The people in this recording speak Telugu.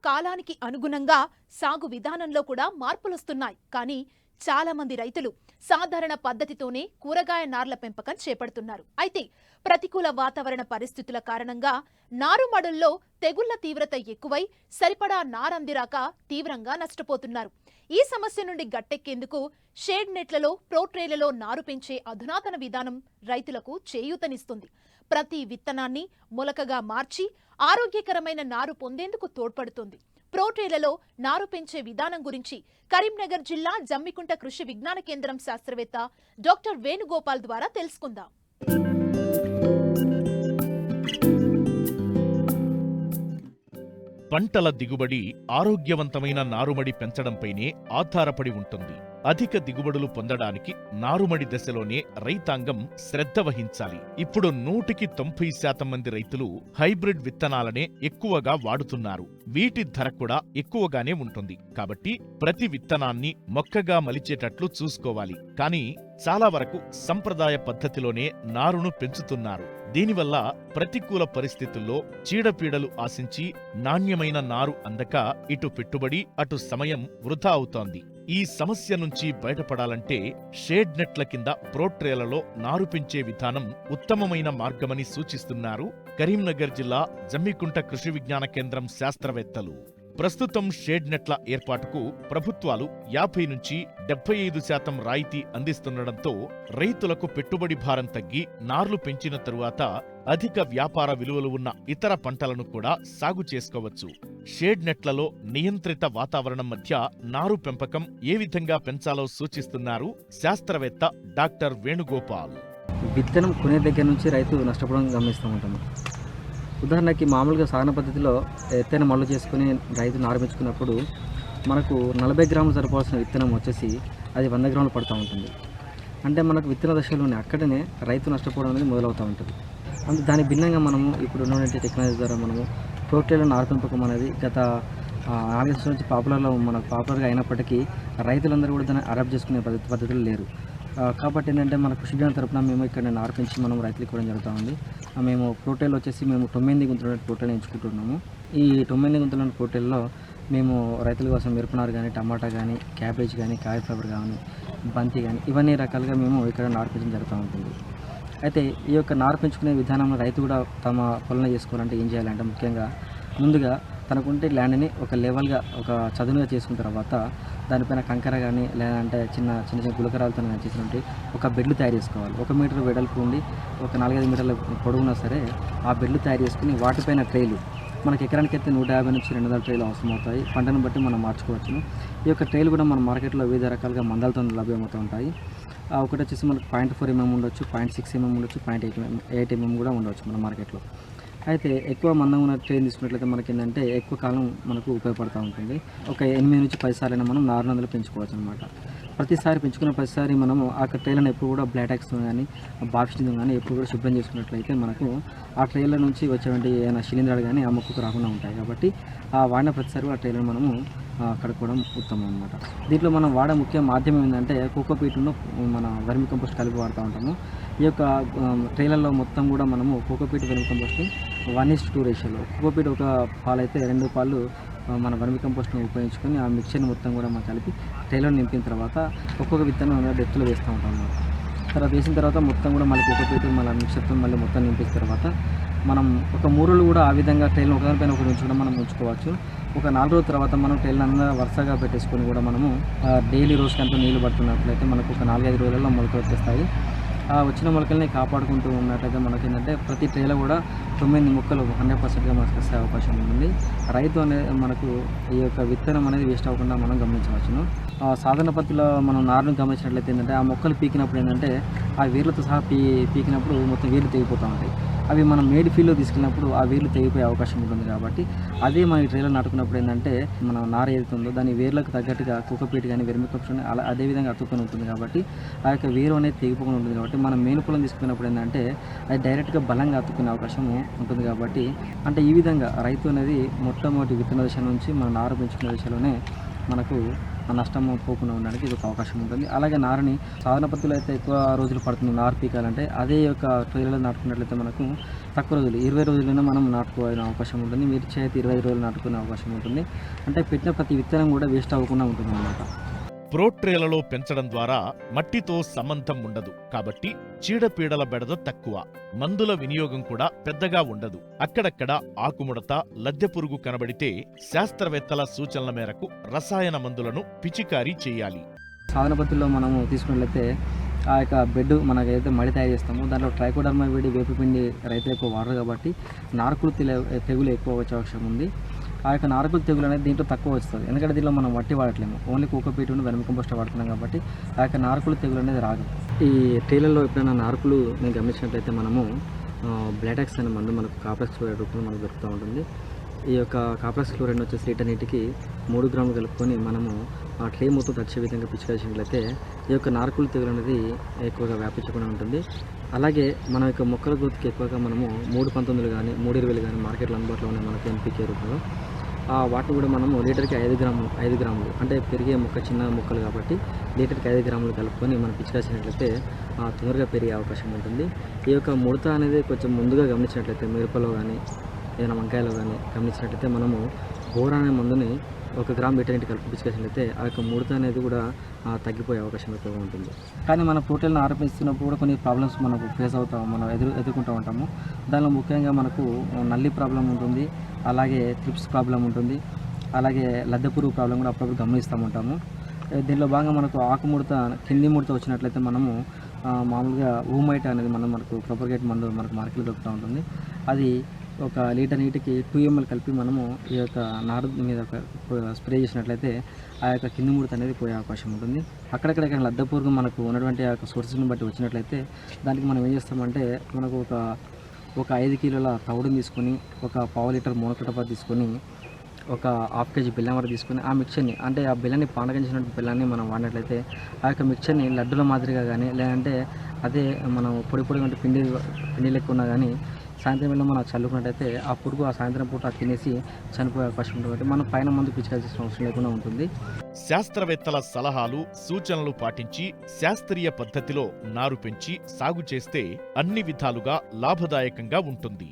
కాలానికి అనుగుణంగా సాగు విధానంలో కూడా మార్పులొస్తున్నాయి. కానీ చాలా మంది రైతులు సాధారణ పద్ధతితోనే కూరగాయ నార్ల పెంపకం చేపడుతున్నారు. అయితే ప్రతికూల వాతావరణ పరిస్థితుల కారణంగా నారుమడుల్లో తెగుళ్ల తీవ్రత ఎక్కువై సరిపడా నారందిరాక తీవ్రంగా నష్టపోతున్నారు. ఈ సమస్య నుండి గట్టెక్కేందుకు షేడ్ నెట్లలో, ప్రోట్రేలలో నారు పెంచే అధునాతన విధానం రైతులకు చేయూతనిస్తుంది. ప్రతి విత్తనాన్ని మొలకగా మార్చి ఆరోగ్యకరమైన నారు పొందేందుకు తోడ్పడుతుంది. ప్రోట్రేలలో నారు పెంచే విధానం గురించి కరీంనగర్ జిల్లా జమ్మికుంట కృషి విజ్ఞాన కేంద్రం శాస్త్రవేత్త డాక్టర్ వేణుగోపాల్ ద్వారా తెలుసుకుందాం. పంటల దిగుబడి ఆరోగ్యవంతమైన నారుమడి పెంచడంపైనే ఆధారపడి ఉంటుంది. అధిక దిగుబడులు పొందడానికి నారుమడి దశలోనే రైతాంగం శ్రద్ధ వహించాలి. ఇప్పుడు 100% మంది రైతులు హైబ్రిడ్ విత్తనాలనే ఎక్కువగా వాడుతున్నారు. వీటి ధర కూడా ఎక్కువగానే ఉంటుంది. కాబట్టి ప్రతి విత్తనాన్ని మొక్కగా మలిచేటట్లు చూసుకోవాలి. కానీ చాలా వరకు సంప్రదాయ పద్ధతిలోనే నారును పెంచుతున్నారు. దీనివల్ల ప్రతికూల పరిస్థితుల్లో చీడపీడలు ఆశించి నాణ్యమైన నారు అందక ఇటు పెట్టుబడి అటు సమయం వృధా అవుతోంది. ఈ సమస్య నుంచి బయటపడాలంటే షేడ్ నెట్ల కింద ప్రోట్రేలలో నారు పెంచే విధానం ఉత్తమమైన మార్గమని సూచిస్తున్నారు కరీంనగర్ జిల్లా జమ్మికుంట కృషి విజ్ఞాన కేంద్రం శాస్త్రవేత్తలు. ప్రస్తుతం షేడ్ నెట్ల ఏర్పాటుకు ప్రభుత్వాలు 50 నుంచి 75% రాయితీ అందిస్తుండటంతో రైతులకు పెట్టుబడి భారం తగ్గి నార్లు పెంచిన తరువాత అధిక వ్యాపార విలువలు ఉన్న ఇతర పంటలను కూడా సాగు చేసుకోవచ్చు. షేడ్ నెట్లలో నియంత్రిత వాతావరణం మధ్య నారు పెంపకం ఏ విధంగా పెంచాలో సూచిస్తున్నారు శాస్త్రవేత్త డాక్టర్ వేణుగోపాల్. విత్తనం కొనే దగ్గర నుంచి రైతు నష్టపోవడం గమనిస్తూ ఉంటాము. ఉదాహరణకి మామూలుగా సాగన పద్ధతిలో ఎత్తైన మళ్ళు చేసుకుని రైతు నారు పెంచుకున్నప్పుడు మనకు 40 గ్రాములు సరిపోవాల్సిన విత్తనం వచ్చేసి అది 100 గ్రాములు పడుతూ ఉంటుంది. అంటే మనకు విత్తన దశలోనే అక్కడనే రైతు నష్టపోవడం అనేది మొదలవుతూ ఉంటుంది. అంటే దాని భిన్నంగా మనము ఇప్పుడు ఉన్నటువంటి టెక్నాలజీ ద్వారా మనము ప్రోట్రేలో నారు పెంపకం అనేది గత 4 సంవత్సరాల నుంచి పాపులర్గా అయినప్పటికీ రైతులందరూ కూడా దాన్ని అడాప్ట్ చేసుకునే పద్ధతులు లేరు. కాబట్టి ఏంటంటే మన కృషి విజ్ఞాన తరపున మేము ఇక్కడ నారు పెంచి మనం రైతులకు ఇవ్వడం జరుగుతూ ఉంది. మేము ప్రోటైల్ వచ్చేసి మేము 9 గుంతల ప్రోటైల్ ఎంచుకుంటున్నాము. ఈ 9 గుంతల ప్రోటైల్లో మేము రైతుల కోసం మిరపనారు కానీ, టమాటా కానీ, క్యాబేజ్ కానీ, కాలీఫ్లవర్ కానీ, బంతి కానీ ఇవన్నీ రకాలుగా మేము ఇక్కడ నారు పెంచడం జరుగుతూ ఉంటుంది. అయితే ఈ యొక్క నారు పెంచుకునే విధానంలో రైతు కూడా తమ పొలంలో చేసుకోవాలంటే ఏం చేయాలంటే ముఖ్యంగా ముందుగా తనకుంటే ల్యాండ్ని ఒక లెవెల్గా ఒక చదునుగా చేసుకున్న తర్వాత దానిపైన కంకర కానీ లేదంటే చిన్న గులకరాలతో చేసినట్టు ఒక బెడ్లు తయారు చేసుకోవాలి. 1 మీటర్ వెడల్పు ఉండి ఒక 4-5 మీటర్ల పొడవునా సరే ఆ బెడ్లు తయారు చేసుకుని వాటిపైన ట్రైలు మనకి ఎకరానికి అయితే 150 నుంచి 200 ట్రైలు అవసరం అవుతాయి. పంటను బట్టి మనం మార్చుకోవచ్చును. ఈ యొక్క ట్రైలు కూడా మన మార్కెట్లో వివిధ రకాలుగా మందాలతో లభ్యమవుతూ ఉంటాయి. ఒకటి వచ్చేసి మనకు 0.4 mm ఉండొచ్చు, 0.6 mm ఉండొచ్చు, 0.8 mm కూడా ఉండవచ్చు మన మార్కెట్లో. అయితే ఎక్కువ మందం ఉన్న ట్రైన్ తీసుకున్నట్లయితే మనకి ఏంటంటే ఎక్కువ కాలం మనకు ఉపయోగపడుతూ ఉంటుంది. ఒక 8 నుంచి 10 సార్లైనా మనం నారునందులు పెంచుకోవచ్చు అనమాట. ప్రతిసారి పెంచుకున్న ప్రతిసారి మనము ఆ ట్రైలను ఎప్పుడు కూడా బ్లాటాక్స్తో కానీ బాఫిస్తో కానీ ఎప్పుడు కూడా శుభ్రం చేసుకున్నట్లయితే మనకు ఆ ట్రైల నుంచి వచ్చేటువంటి ఏమైనా శిలీంధ్రాలు కానీ ఆ మొక్కకు రాకుండా ఉంటాయి. కాబట్టి ఆ వాడిన ప్రతిసారి ఆ ట్రైలను మనము కడుక్కోవడం ఉత్తమం అనమాట. దీంట్లో మనం వాడే ముఖ్య మాధ్యమం ఏంటంటే కోకోపీట్ను మన వర్మి కంపోస్ట్ కలిపి వాడుతూ ఉంటాము. ఈ యొక్క ట్రైలర్లో మొత్తం కూడా మనము కోకోపీట్ వర్మి కంపోస్ట్ని 1:2 రేషియోలో కోకోపీట్ ఒక పాలు అయితే 2 పాలు మన వర్మి కంపోస్ట్ని ఉపయోగించుకొని ఆ మిక్చర్ని మొత్తం కూడా మనం కలిపి ట్రైలర్ నింపిన తర్వాత ఒక్కొక్క విత్తనం డెప్త్లో వేస్తూ ఉంటాం అన్నమాట. తర్వాత వేసిన తర్వాత మొత్తం కూడా మళ్ళీ కోకోపీట్ మళ్ళీ మిక్చర్తో మళ్ళీ మొత్తం నింపిన తర్వాత మనం ఒక 3 రోజులు కూడా ఆ విధంగా ట్రైల్ ఒకదానిపైన ఒకటి ఉంచుకోవడం మనం ఉంచుకోవచ్చు. ఒక 4 రోజుల తర్వాత మనం ట్రైల్ అంతా వరుసగా పెట్టేసుకొని కూడా మనము డైలీ రోజుకంటూ నీళ్లు పడుతున్నట్లయితే మనకు ఒక 4-5 రోజులలో మొలకలు వచ్చేస్తాయి. ఆ వచ్చిన మొలకల్ని కాపాడుకుంటూ ఉన్నట్లయితే మనకి ఏంటంటే ప్రతి ట్రైలో కూడా 9 మొక్కలు 100%గా మనకు వస్తే అవకాశం ఉంటుంది. రైతు అనేది మనకు ఈ యొక్క విత్తనం అనేది వేస్ట్ అవ్వకుండా మనం గమనించవచ్చును. సాధారణ పద్ధతిలో మనం నారును గమనించినట్లయితే ఏంటంటే ఆ మొక్కలు పీకినప్పుడు ఏంటంటే ఆ వేర్లతో సహా పీకినప్పుడు మొత్తం వేర్లు తెగిపోతూ ఉంటాయి. అవి మనం మేడ్ ఫీల్డ్లో తీసుకెళ్ళినప్పుడు ఆ వేర్లు తెగిపోయే అవకాశం ఉంటుంది. కాబట్టి అదే మన ఈ ట్రైలో నాటుకున్నప్పుడు ఏంటంటే మన నార ఏదైతుందో దాని వేర్లకు తగ్గట్టుగా కోకోపీట్ కానీ వెర్మి కంపోస్ట్ అలా అదే విధంగా అతుక్కొని ఉంటుంది. కాబట్టి ఆ యొక్క వేరు అనేది తెగిపోకుండా ఉంటుంది. కాబట్టి మనం మెయిన్ పొలం తీసుకున్నప్పుడు ఏంటంటే అది డైరెక్ట్గా బలంగా అతుక్కునే అవకాశం ఉంటుంది. కాబట్టి అంటే ఈ విధంగా రైతు అనేది మొట్టమొదటి విత్తన దశ నుంచి మన నారు పెంచుకునే దశలోనే మనకు నష్టం పోకుండా ఉండడానికి ఇది ఒక అవకాశం ఉంటుంది. అలాగే నారుని సాధారణ పద్ధతిలో అయితే ఎక్కువ రోజులు పడుతుంది నారు పీకాలంటే అదే యొక్క ట్రైలలో నాటుకున్నట్లయితే మనకు తక్కువ రోజులు 20 రోజుల్లోనే మనం నాటుకోవాల్సిన అవకాశం ఉంటుంది. మిర్చి అయితే 25 రోజులు నాటుకునే అవకాశం ఉంటుంది. అంటే పెట్టిన ప్రతి విత్తనం కూడా వేస్ట్ అవ్వకుండా ఉంటుంది అన్నమాట. ప్రోట్రేలలో పెంచడం ద్వారా మట్టితో సంబంధం ఉండదు కాబట్టి చీడపీడల బెడద తక్కువ. మందుల వినియోగం కూడా పెద్దగా ఉండదు. అక్కడక్కడ ఆకుముడత, లద్దె పురుగు కనబడితే శాస్త్రవేత్తల సూచనల మేరకు రసాయన మందులను పిచికారీ చేయాలి. సాధన పద్ధతిలో మనము తీసుకున్నట్లయితే ఆ యొక్క బెడ్ మనకైతే మడి తయారు చేస్తామో దాంట్లో ట్రైకోడర్మా విడి వేపపిండి రైతులు ఎక్కువ వాడరు కాబట్టి నారుకులు తెగులు ఎక్కువ వచ్చే అవకాశం ఉంది. ఆ యొక్క నారుకులు తెగులు అనేది దీంట్లో తక్కువ వస్తుంది. ఎందుకంటే దీంట్లో మనం మట్టి వాడట్లేము, ఓన్లీ కోకోపీటును వెనక కంపోస్ట్ వాడుతున్నాం కాబట్టి ఆ యొక్క నారుకులు తెగులు అనేది రాదు. ఈ ట్రీలలో ఎప్పుడైనా నారుకులు నేను గమనించినట్లయితే మనము బ్లాటెక్స్ అనే మందు మనకు కాప్లెక్స్ క్లోరైడ్ రూపంలో మనకు దొరుకుతూ ఉంటుంది. ఈ యొక్క కాప్లెక్స్ క్లోరైడ్ వచ్చేసి లీటర్ నీటికి 3 గ్రాములు కలుపుకొని మనము ఆ ట్రే మొత్తం తడిచే విధంగా పిచికాల్సినట్లయితే ఈ యొక్క నారుకులు తెగులు అనేది ఎక్కువగా వ్యాపించకుండా ఉంటుంది. అలాగే మన యొక్క మొక్కల గ్రోత్కి ఎక్కువగా మనము 319 కానీ 320 కానీ మార్కెట్లో అందుబాటులో ఉన్నాయి మనకి ఎన్పికే రూపంలో. వాటిని కూడా మనము లీటర్కి 5 గ్రాములు అంటే పెరిగే మొక్క చిన్న మొక్కలు కాబట్టి లీటర్కి 5 గ్రాములు కలుపుకొని మనం పిచికాల్సినట్లయితే తొందరగా పెరిగే అవకాశం ఉంటుంది. ఈ యొక్క ముడత అనేది కొంచెం ముందుగా గమనించినట్లయితే మిరపలో కానీ ఏదైనా వంకాయలో కానీ గమనించినట్లయితే మనము బోరాన్ అనే మందుని 1 గ్రామ్ లీటర్ నీటి కలిపి పిచికేసినట్లయితే ఆ యొక్క ముడత అనేది కూడా తగ్గిపోయే అవకాశం ఎక్కువగా ఉంటుంది. కానీ మన పోటీలను ఆరంభిస్తున్నప్పుడు కూడా కొన్ని ప్రాబ్లమ్స్ మనకు ఫేస్ అవుతాము, మనం ఎదుర్కొంటూ ఉంటాము. దానిలో ముఖ్యంగా మనకు నల్లి ప్రాబ్లం ఉంటుంది, అలాగే త్రిప్స్ ప్రాబ్లం ఉంటుంది, అలాగే లద్దె పురుగు ప్రాబ్లం కూడా అప్పుడప్పుడు గమనిస్తూ ఉంటాము. దీనిలో భాగంగా మనకు ఆకుముడత కింది ముడత వచ్చినట్లయితే మనము మామూలుగా ఊమైట్ అనేది మనకు ప్రొపగేట్ మందు మనకు మార్కెట్లో దొరుకుతూ ఉంటుంది. అది 1 లీటర్ నీటికి 2 ml కలిపి మనము ఈ యొక్క నారు మీద స్ప్రే చేసినట్లయితే ఆ యొక్క కింది ముడత అనేది పోయే అవకాశం ఉంటుంది. అక్కడక్కడ లద్దె పురుగు మనకు ఉన్నటువంటి ఆ యొక్క సోర్సెస్ని బట్టి వచ్చినట్లయితే దానికి మనం ఏం చేస్తామంటే మనకు ఒక 5 కిలోల తవుడుని తీసుకొని 1/4 లీటర్ మోనోక్రోటోఫాస్ తీసుకొని 1/2 kg బెల్లం వరకు తీసుకొని ఆ మిక్చర్ని అంటే ఆ బెల్లాన్ని పానగించినట్టు బెల్లాన్ని మనం వాడినట్లయితే ఆ యొక్క మిక్చర్ని లడ్డుల మాదిరిగా కానీ లేదంటే అదే మనం పొడి అంటే పిండి లెక్క ఉన్నా కానీ సాయంత్రం వేళ మనం చల్లుకున్నట్టయితే ఆ పురుగు ఆ సాయంత్రం పూట తినేసి చనిపోయే అవకాశం ఉంటుంది. కాబట్టి మనం పైన మందు పిచికాల్సిన అవసరం లేకుండా ఉంటుంది. శాస్త్రవేత్తల సలహాలు, సూచనలు పాటించి శాస్త్రీయ పద్ధతిలో నారు పెంచి సాగు చేస్తే అన్ని విధాలుగా లాభదాయకంగా ఉంటుంది.